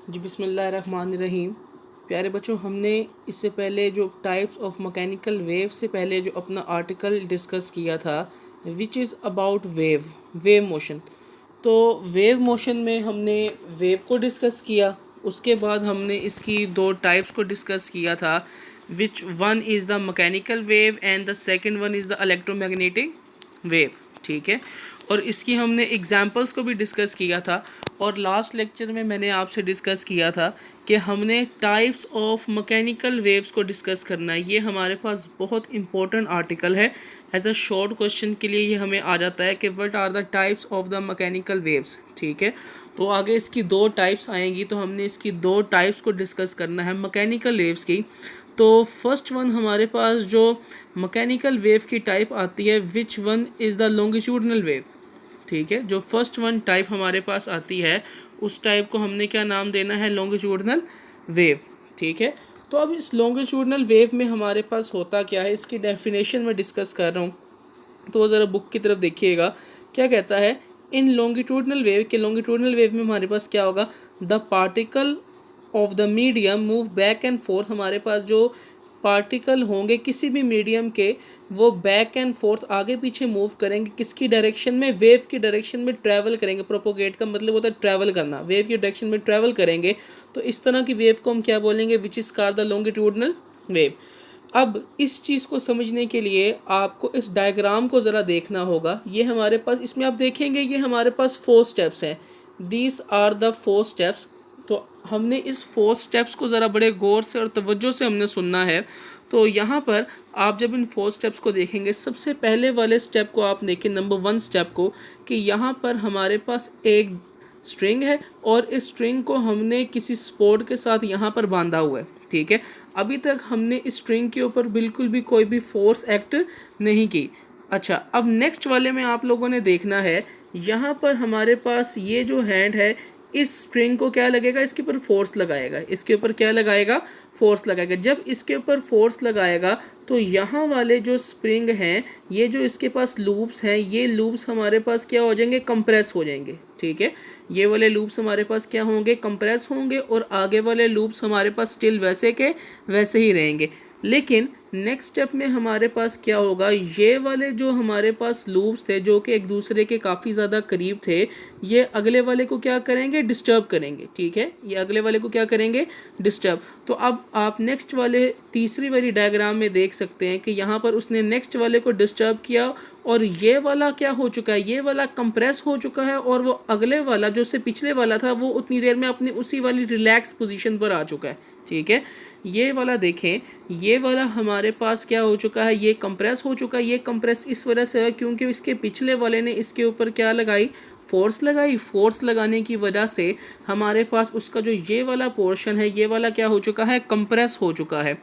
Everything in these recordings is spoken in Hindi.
जी बिस्मिल्लाहिर्रहमानिर्रहीम। प्यारे बच्चों, हमने इससे पहले जो टाइप्स ऑफ मैकेनिकल वेव से पहले जो अपना आर्टिकल डिस्कस किया था which is about wave motion. तो वेव मोशन में हमने वेव को डिस्कस किया, उसके बाद हमने इसकी दो टाइप्स को डिस्कस किया था which one is the mechanical wave and the second one is the electromagnetic wave. ठीक है, और इसकी हमने एग्जांपल्स को भी डिस्कस किया था। और लास्ट लेक्चर में मैंने आपसे डिस्कस किया था कि हमने टाइप्स ऑफ मैकेनिकल वेव्स को डिस्कस करना है। ये हमारे पास बहुत इंपॉर्टेंट आर्टिकल है। एज अ शॉर्ट क्वेश्चन के लिए ये हमें आ जाता है कि what are the types of the mechanical waves. ठीक है, तो आगे इसकी दो टाइप्स आएंगी, तो हमने इसकी दो टाइप्स को डिस्कस करना है मैकेनिकल वेव्स की। तो फर्स्ट वन हमारे पास जो मैकेनिकल वेव की टाइप आती है which one is the longitudinal wave. ठीक है, जो फर्स्ट वन टाइप हमारे पास आती है उस टाइप को हमने क्या नाम देना है, लॉन्गिट्यूडनल वेव। ठीक है, तो अब इस लॉन्गिट्यूडनल वेव में हमारे पास होता क्या है, इसकी डेफिनेशन में डिस्कस कर रहा हूँ। तो ज़रा बुक की तरफ देखिएगा क्या कहता है। इन लॉन्गिट्यूडनल वेव के लॉन्गिट्यूडनल वेव में हमारे पास क्या होगा, the particle of the medium move back and fourth. हमारे पास जो पार्टिकल होंगे किसी भी मीडियम के, वो बैक एंड फोर्थ आगे पीछे मूव करेंगे। किसकी डायरेक्शन में, वेव की डायरेक्शन में ट्रैवल करेंगे। प्रोपोगेट का मतलब होता है ट्रैवल करना, वेव की डायरेक्शन में ट्रैवल करेंगे। तो इस तरह की वेव को हम क्या बोलेंगे, which is called the longitudinal wave. अब इस चीज़ को समझने के लिए आपको इस डायग्राम को ज़रा देखना होगा। ये हमारे पास, इसमें आप देखेंगे ये हमारे पास 4 स्टेप्स हैं। These are the 4 steps. तो हमने इस 4 स्टेप्स को ज़रा बड़े गौर से और तवज्जो से हमने सुनना है। तो यहाँ पर आप जब इन 4 स्टेप्स को देखेंगे, सबसे पहले वाले स्टेप को आप देखें, नंबर 1 स्टेप को, कि यहाँ पर हमारे पास एक स्ट्रिंग है और इस स्ट्रिंग को हमने किसी सपोर्ट के साथ यहाँ पर बांधा हुआ है। ठीक है, अभी तक हमने इस स्ट्रिंग के ऊपर बिल्कुल भी कोई भी फोर्स एक्ट नहीं की। अच्छा, अब नेक्स्ट वाले में आप लोगों ने देखना है, यहाँ पर हमारे पास ये जो हैंड है, इस स्प्रिंग को क्या लगेगा, इसके ऊपर फोर्स लगाएगा। इसके ऊपर क्या लगाएगा, फोर्स लगाएगा। जब इसके ऊपर फोर्स लगाएगा तो यहाँ वाले जो स्प्रिंग हैं, ये जो इसके पास लूप्स हैं, ये लूप्स हमारे पास क्या हो जाएंगे, कंप्रेस हो जाएंगे। ठीक है, ये वाले लूप्स हमारे पास क्या होंगे, कंप्रेस होंगे, और आगे वाले लूप्स हमारे पास स्टिल वैसे के वैसे ही रहेंगे। लेकिन नेक्स्ट स्टेप में हमारे पास क्या होगा, ये वाले जो हमारे पास लूप्स थे जो कि एक दूसरे के काफ़ी ज़्यादा करीब थे, ये अगले वाले को क्या करेंगे, डिस्टर्ब करेंगे। ठीक है, ये अगले वाले को क्या करेंगे, डिस्टर्ब। तो अब आप नेक्स्ट वाले तीसरी वाली डायग्राम में देख सकते हैं कि यहाँ पर उसने नेक्स्ट वाले को डिस्टर्ब किया और ये वाला क्या हो चुका है, ये वाला कंप्रेस हो चुका है, और वो अगले वाला जो से पिछले वाला था वो उतनी देर में अपनी उसी वाली रिलैक्स पोजीशन पर आ चुका है। ठीक है, ये वाला देखें, ये वाला हमारे पास क्या हो चुका है, ये कंप्रेस हो चुका है। ये कंप्रेस इस वजह से है क्योंकि इसके पिछले वाले ने इसके ऊपर क्या लगाई, फोर्स लगाई। फोर्स लगाने की वजह से हमारे पास उसका जो ये वाला पोर्शन है, ये वाला क्या हो चुका है, कंप्रेस हो चुका है।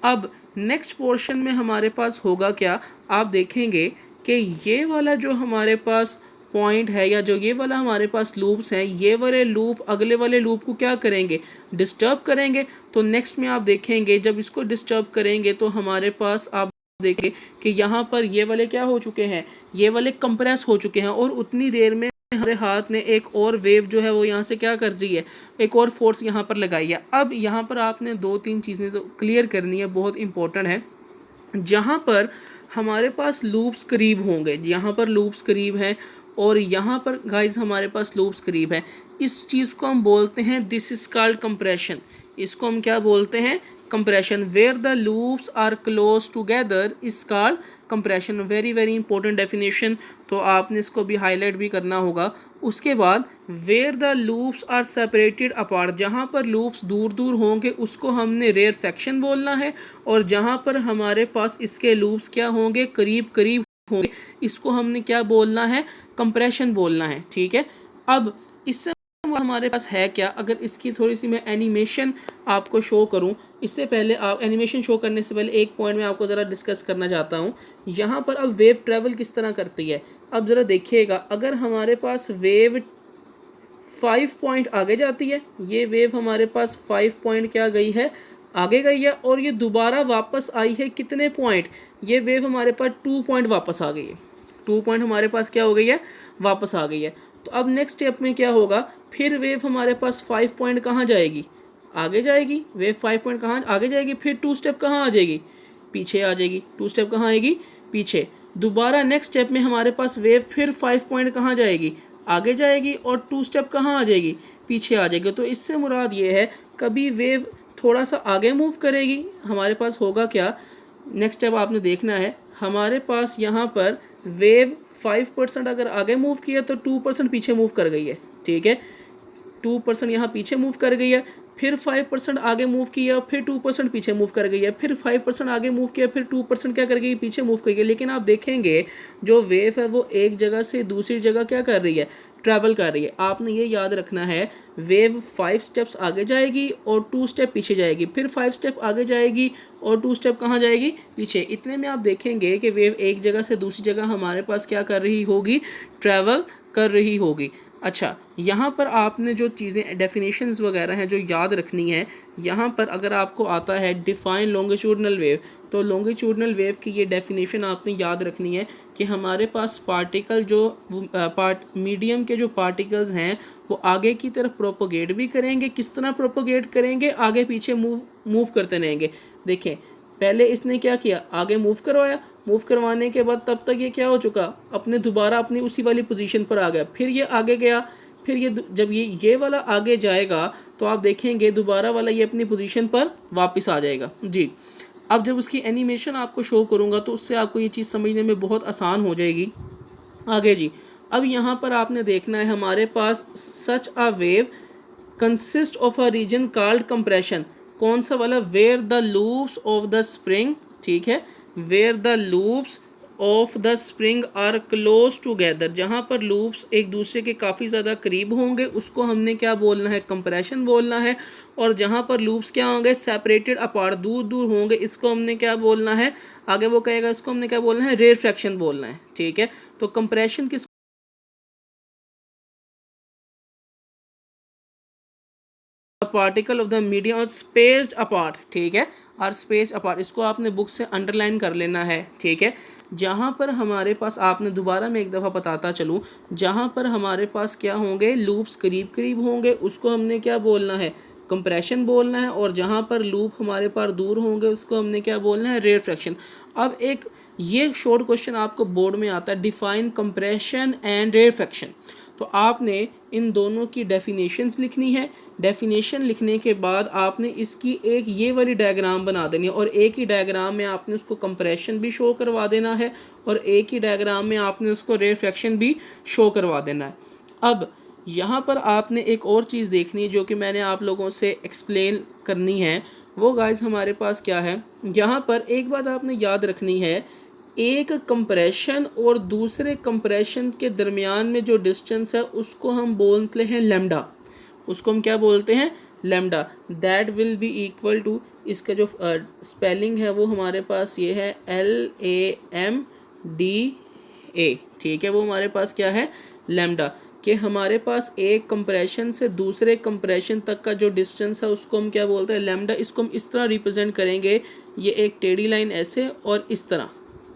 अब नेक्स्ट पोर्शन में हमारे पास होगा क्या, आप देखेंगे कि ये वाला जो हमारे पास पॉइंट है, या जो ये वाला हमारे पास लूप्स हैं, ये वाले लूप अगले वाले लूप को क्या करेंगे, डिस्टर्ब करेंगे। तो नेक्स्ट में आप देखेंगे जब इसको डिस्टर्ब करेंगे तो हमारे पास आप देखें कि यहाँ पर ये वाले क्या हो चुके हैं, ये वाले कंप्रेस हो चुके हैं, और उतनी देर में हमारे हाथ ने एक और वेव जो है वो यहाँ से क्या कर दी है, एक और फोर्स यहाँ पर लगाई है। अब यहाँ पर आपने 2-3 चीज़ें क्लियर करनी है, बहुत इंपॉर्टेंट है। जहाँ पर हमारे पास लूप्स करीब होंगे, यहाँ पर लूप्स करीब हैं और यहाँ पर गाइस हमारे पास लूप्स करीब हैं, इस चीज़ को हम बोलते हैं, दिस इज कॉल्ड कंप्रेशन। इसको हम क्या बोलते हैं, compression. Where the loops are close together is called compression. Very very important definition, तो आपने इसको भी हाईलाइट भी करना होगा। उसके बाद where the loops are separated apart, जहाँ पर लूप्स दूर दूर होंगे उसको हमने रेयरफेक्शन बोलना है, और जहाँ पर हमारे पास इसके लूप्स क्या होंगे, करीब करीब होंगे, इसको हमने क्या बोलना है, कंप्रेशन बोलना है। ठीक है, अब इससे हमारे पास है क्या, अगर इसकी थोड़ी सी मैं एनिमेशन आपको शो करूं, इससे पहले आप एनिमेशन शो करने से पहले एक पॉइंट में आपको ज़रा डिस्कस करना चाहता हूं। यहाँ पर अब वेव ट्रैवल किस तरह करती है, अब ज़रा देखिएगा। अगर हमारे पास वेव 5 पॉइंट आगे जाती है, ये वेव हमारे पास 5 पॉइंट क्या गई है, आगे गई है, और ये दोबारा वापस आई है कितने पॉइंट, ये वेव हमारे पास 2 पॉइंट वापस आ गई है। 2 पॉइंट हमारे पास क्या हो गई है, वापस आ गई है। तो अब नेक्स्ट स्टेप में क्या होगा, फिर वेव हमारे पास 5 पॉइंट कहाँ जाएगी, आगे जाएगी। वेव 5 पॉइंट कहाँ आगे जाएगी, फिर 2 स्टेप कहाँ आ जाएगी, पीछे आ जाएगी। 2 स्टेप कहाँ आएगी, पीछे। दोबारा नेक्स्ट स्टेप में हमारे पास वेव फिर 5 पॉइंट कहाँ जाएगी, आगे जाएगी, और 2 स्टेप कहाँ आ जाएगी, पीछे आ जाएगी। तो इससे मुराद ये है, कभी वेव थोड़ा सा आगे मूव करेगी, हमारे पास होगा क्या, नेक्स्ट स्टेप आपने देखना है, हमारे पास यहाँ पर वेव 5% अगर आगे मूव किया तो 2% पीछे मूव कर गई है, ठीक है। 2% यहाँ पीछे मूव कर गई है, फिर 5% आगे मूव किया, फिर 2% पीछे मूव कर गई है, फिर 5% आगे मूव किया, फिर 2% क्या कर गई, पीछे मूव कर गई। लेकिन आप देखेंगे जो वेव है वो एक जगह से दूसरी जगह क्या कर रही है, ट्रैवल कर रही है। आपने ये याद रखना है, वेव 5 स्टेप्स आगे जाएगी और 2 स्टेप पीछे जाएगी, फिर 5 स्टेप आगे जाएगी और 2 स्टेप कहाँ जाएगी, पीछे। इतने में आप देखेंगे कि वेव एक जगह से दूसरी जगह हमारे पास क्या कर रही होगी, ट्रैवल कर रही होगी। अच्छा, यहाँ पर आपने जो चीज़ें डेफिनेशंस वगैरह हैं जो याद रखनी है, यहाँ पर अगर आपको आता है डिफ़ाइन लॉन्गिट्यूडनल वेव, तो लॉन्गिट्यूडनल वेव की ये डेफिनेशन आपने याद रखनी है कि हमारे पास पार्टिकल जो मीडियम के जो पार्टिकल्स हैं वो आगे की तरफ प्रोपोगेट भी करेंगे। किस तरह प्रोपोगेट करेंगे, आगे पीछे मूव करते रहेंगे। देखें, पहले इसने क्या किया, आगे मूव करवाया, मूव करवाने के बाद तब तक ये क्या हो चुका, दोबारा अपनी उसी वाली पोजीशन पर आ गया। फिर ये आगे गया, फिर ये जब ये वाला आगे जाएगा तो आप देखेंगे दोबारा वाला ये अपनी पोजीशन पर वापस आ जाएगा जी। अब जब उसकी एनिमेशन आपको शो करूँगा तो उससे आपको ये चीज़ समझने में बहुत आसान हो जाएगी। आगे जी, अब यहाँ पर आपने देखना है, हमारे पास such a wave consist of a region called compression. कौन सा वाला, where the loops of the spring, ठीक है, where the loops of the spring are close together, जहाँ पर लूप्स एक दूसरे के काफ़ी ज़्यादा करीब होंगे उसको हमने क्या बोलना है, कंप्रेशन बोलना है। और जहाँ पर लूप्स क्या होंगे, सेपरेटेड अपार्ट, दूर दूर होंगे, इसको हमने क्या बोलना है, आगे वो कहेगा इसको हमने क्या बोलना है, रेरफैक्शन बोलना है, ठीक है। तो कंप्रेशन किस particle of the medium are spaced apart, ठीक है, आर स्पेस अपार्ट, इसको आपने बुक से अंडरलाइन कर लेना है, ठीक है। जहाँ पर हमारे पास, आपने दोबारा मैं एक दफ़ा बताता चलूँ, जहाँ पर हमारे पास क्या होंगे, लूप्स करीब करीब होंगे उसको हमने क्या बोलना है, कंप्रेशन बोलना है। और जहाँ पर लूप हमारे पास दूर होंगे उसको हमने क्या बोलना है, रेरफैक्शन। अब एक ये शॉर्ट क्वेश्चन आपको बोर्ड में आता है, डिफाइन कंप्रेशन एंड रेरफैक्शन। तो आपने इन दोनों की डेफिनेशंस लिखनी है। डेफिनेशन लिखने के बाद आपने इसकी एक ये वाली डायग्राम बना देनी है, और एक ही डायग्राम में आपने उसको कंप्रेशन भी शो करवा देना है और एक ही डायग्राम में आपने उसको रेरफैक्शन भी शो करवा देना है। अब यहाँ पर आपने एक और चीज़ देखनी है जो कि मैंने आप लोगों से एक्सप्लेन करनी है, वो गाइस हमारे पास क्या है, यहाँ पर एक बात आपने याद रखनी है, एक कंप्रेशन और दूसरे कंप्रेशन के दरमियान में जो डिस्टेंस है उसको हम बोलते हैं लैम्डा। उसको हम क्या बोलते हैं, lambda. That will be equal to, इसका जो स्पेलिंग है वो हमारे पास ये है LAMDA, ठीक है। वो हमारे पास क्या है, लैम्डा। कि हमारे पास एक कंप्रेशन से दूसरे कंप्रेशन तक का जो डिस्टेंस है उसको हम क्या बोलते हैं, लैम्डा। इसको हम इस तरह रिप्रेजेंट करेंगे, ये एक टेढ़ी लाइन ऐसे और इस तरह,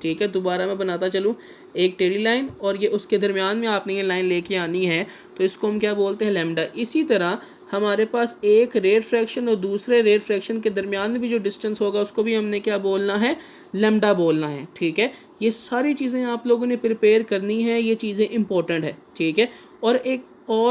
ठीक है। दोबारा मैं बनाता चलूँ, एक टेढ़ी लाइन और ये उसके दरमियान में आपने ये लाइन लेके आनी है, तो इसको हम क्या बोलते हैं, लैम्डा। इसी तरह हमारे पास एक रेट फ्रैक्शन और दूसरे रेट फ्रैक्शन के दरमियान में भी जो डिस्टेंस होगा उसको भी हमने क्या बोलना है, लैम्डा बोलना है, ठीक है। ये सारी चीज़ें आप लोगों ने प्रिपेयर करनी है, ये चीज़ें इंपॉर्टेंट है, ठीक है। और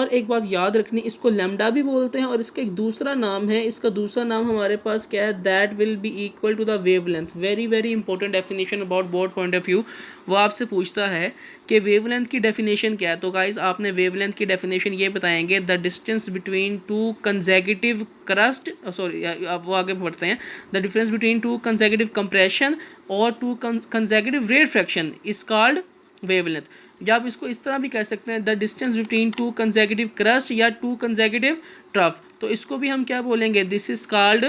एक बात याद रखनी, इसको लैम्डा भी बोलते हैं और इसका एक दूसरा नाम है, इसका दूसरा नाम हमारे पास क्या है, that will be equal to the wavelength. Very very important definition about board point of view. वो आपसे पूछता है कि वेवलेंथ की डेफिनेशन क्या है, तो गाइस आपने वेवलेंथ की डेफिनेशन ये बताएंगे, the distance between two consecutive crest, sorry अब वो आगे बढ़ते हैं, the difference between two consecutive compression और two consecutive rarefaction is called wavelength. या आप इसको इस तरह भी कह सकते हैं, the distance between two consecutive crest या टू कंसेक्यूटिव ट्रफ, तो इसको भी हम क्या बोलेंगे, दिस इज कॉल्ड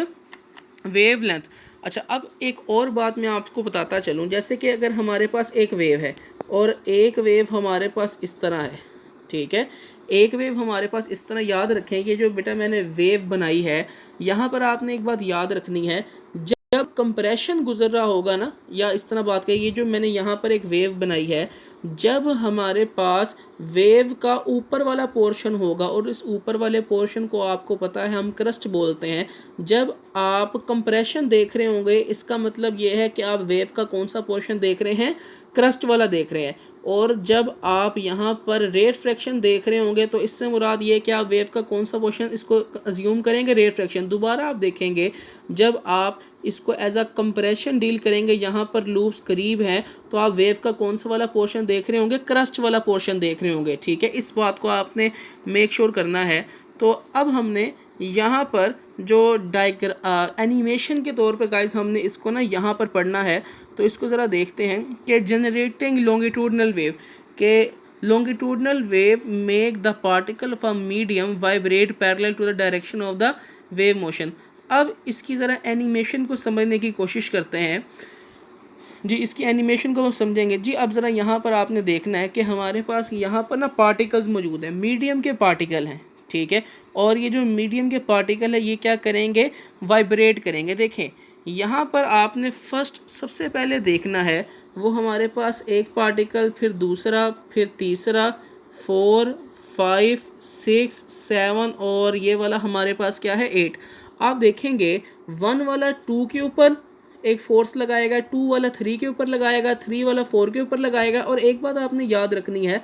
वेवलेंथ। अच्छा, अब एक और बात मैं आपको बताता चलूँ, जैसे कि अगर हमारे पास एक वेव है और एक वेव हमारे पास इस तरह है, ठीक है, एक वेव हमारे पास इस तरह, याद रखें कि जो बेटा मैंने वेव बनाई है, यहाँ पर आपने एक बात याद रखनी है, जब कंप्रेशन गुजर रहा होगा ना, या इस तरह बात करें, ये जो मैंने यहाँ पर एक वेव बनाई है, जब हमारे पास वेव का ऊपर वाला पोर्शन होगा, और इस ऊपर वाले पोर्शन को आपको पता है हम क्रस्ट बोलते हैं। जब आप कंप्रेशन देख रहे होंगे, इसका मतलब ये है कि आप वेव का कौन सा पोर्शन देख रहे हैं, क्रस्ट वाला देख रहे हैं। और जब आप यहाँ पर रेट फ्रैक्शन देख रहे होंगे, तो इससे मुराद ये है कि आप वेव का कौन सा पोर्शन इसको अज्यूम करेंगे, रेट फ्रैक्शन। दोबारा आप देखेंगे, जब आप इसको एज अ कंप्रेशन डील करेंगे, यहाँ पर लूप्स करीब हैं, तो आप वेव का कौन सा वाला पोर्शन देख रहे होंगे, क्रस्ट वाला पोर्शन देख रहे होंगे। ठीक है, इस बात को आपने मेक श्योर करना है। तो अब हमने यहाँ पर जो एनिमेशन के तौर पर गाइस हमने इसको ना यहाँ पर पढ़ना है, तो इसको ज़रा देखते हैं कि जनरेटिंग लॉन्गिट्यूडनल वेव के longitudinal wave make the particle of a medium vibrate parallel to the direction of the wave motion। अब इसकी ज़रा एनिमेशन को समझने की कोशिश करते हैं जी। इसकी एनिमेशन को हम समझेंगे जी। अब ज़रा यहाँ पर आपने देखना है कि हमारे पास यहाँ पर ना पार्टिकल्स मौजूद हैं, मीडियम के पार्टिकल हैं। ठीक है, और ये जो मीडियम के पार्टिकल है, ये क्या करेंगे, वाइब्रेट करेंगे। देखें, यहाँ पर आपने फर्स्ट सबसे पहले देखना है, वो हमारे पास एक पार्टिकल, फिर दूसरा, फिर तीसरा, 4, 5, 6, 7 और ये वाला हमारे पास क्या है, 8। आप देखेंगे 1 वाला 2 के ऊपर एक फोर्स लगाएगा, 2 वाला 3 के ऊपर लगाएगा, 3 वाला 4 के ऊपर लगाएगा। और एक बात आपने याद रखनी है,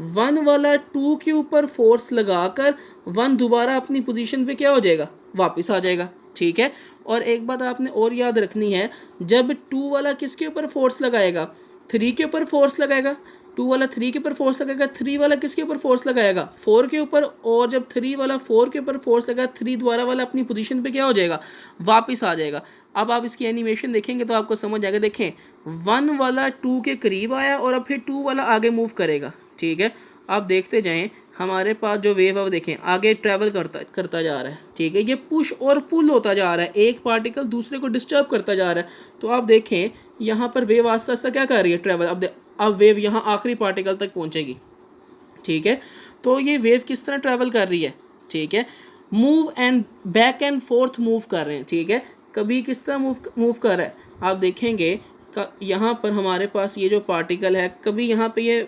1 वाला 2 के ऊपर फोर्स लगाकर 1 दोबारा अपनी पोजीशन पे क्या हो जाएगा, वापस आ जाएगा। ठीक है, और एक बात आपने और याद रखनी है, जब 2 वाला किसके ऊपर फोर्स लगाएगा, 3 के ऊपर फोर्स लगाएगा, 2 वाला 3 के ऊपर फोर्स लगाएगा, 3 वाला किसके ऊपर फोर्स लगाएगा, 4 के ऊपर। और जब 3 वाला 4 के ऊपर फोर्स लगाएगा, 3 दोबारा वाला अपनी पोजीशन पे क्या हो जाएगा, वापस आ जाएगा। अब आप इसकी एनिमेशन देखेंगे तो आपको समझ आएगा। देखें, 1 वाला 2 के करीब आया और अब फिर 2 वाला आगे मूव करेगा। ठीक है, आप देखते जाएं, हमारे पास जो वेव अब देखें आगे ट्रैवल करता जा रहा है। ठीक है, ये पुश और पुल होता जा रहा है, एक पार्टिकल दूसरे को डिस्टर्ब करता जा रहा है। तो आप देखें यहाँ पर वेव आस्ता आस्ता क्या कर रही है, ट्रैवल। अब वेव यहाँ आखिरी पार्टिकल तक पहुँचेगी। ठीक है, तो ये वेव किस तरह ट्रैवल कर रही है, ठीक है, move and back and fourth move कर रहे हैं। ठीक है, कभी किस तरह मूव कर रहा है, आप देखेंगे यहाँ पर हमारे पास ये जो पार्टिकल है, कभी यहाँ पे ये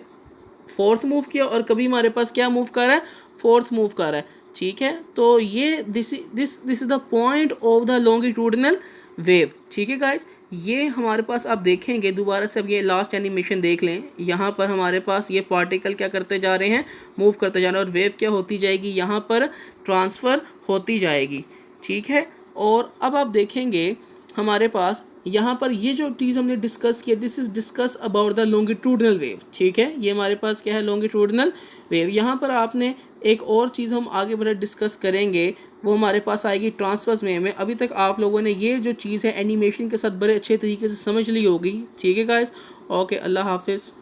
फोर्थ मूव किया और कभी हमारे पास क्या मूव कर रहा है, फोर्थ मूव कर रहा है। ठीक है, तो ये this is the point of the longitudinal wave. ठीक है गाइस, ये हमारे पास आप देखेंगे दोबारा से, अब ये लास्ट एनिमेशन देख लें। यहाँ पर हमारे पास ये पार्टिकल क्या करते जा रहे हैं, मूव करते जा रहे हैं, और वेव क्या होती जाएगी, यहाँ पर ट्रांसफ़र होती जाएगी। ठीक है, और अब आप देखेंगे हमारे पास यहाँ पर ये जो चीज़ हमने डिस्कस किया, this is discuss about the longitudinal wave. ठीक है, ये हमारे पास क्या है, लॉन्गिट्यूडनल वेव। यहाँ पर आपने एक और चीज़ हम आगे बढ़े डिस्कस करेंगे, वो हमारे पास आएगी ट्रांसवर्स वेव में। अभी तक आप लोगों ने ये जो चीज़ है एनिमेशन के साथ बड़े अच्छे तरीके से समझ ली होगी। ठीक है गाइस, ओके, अल्लाह हाफिज़।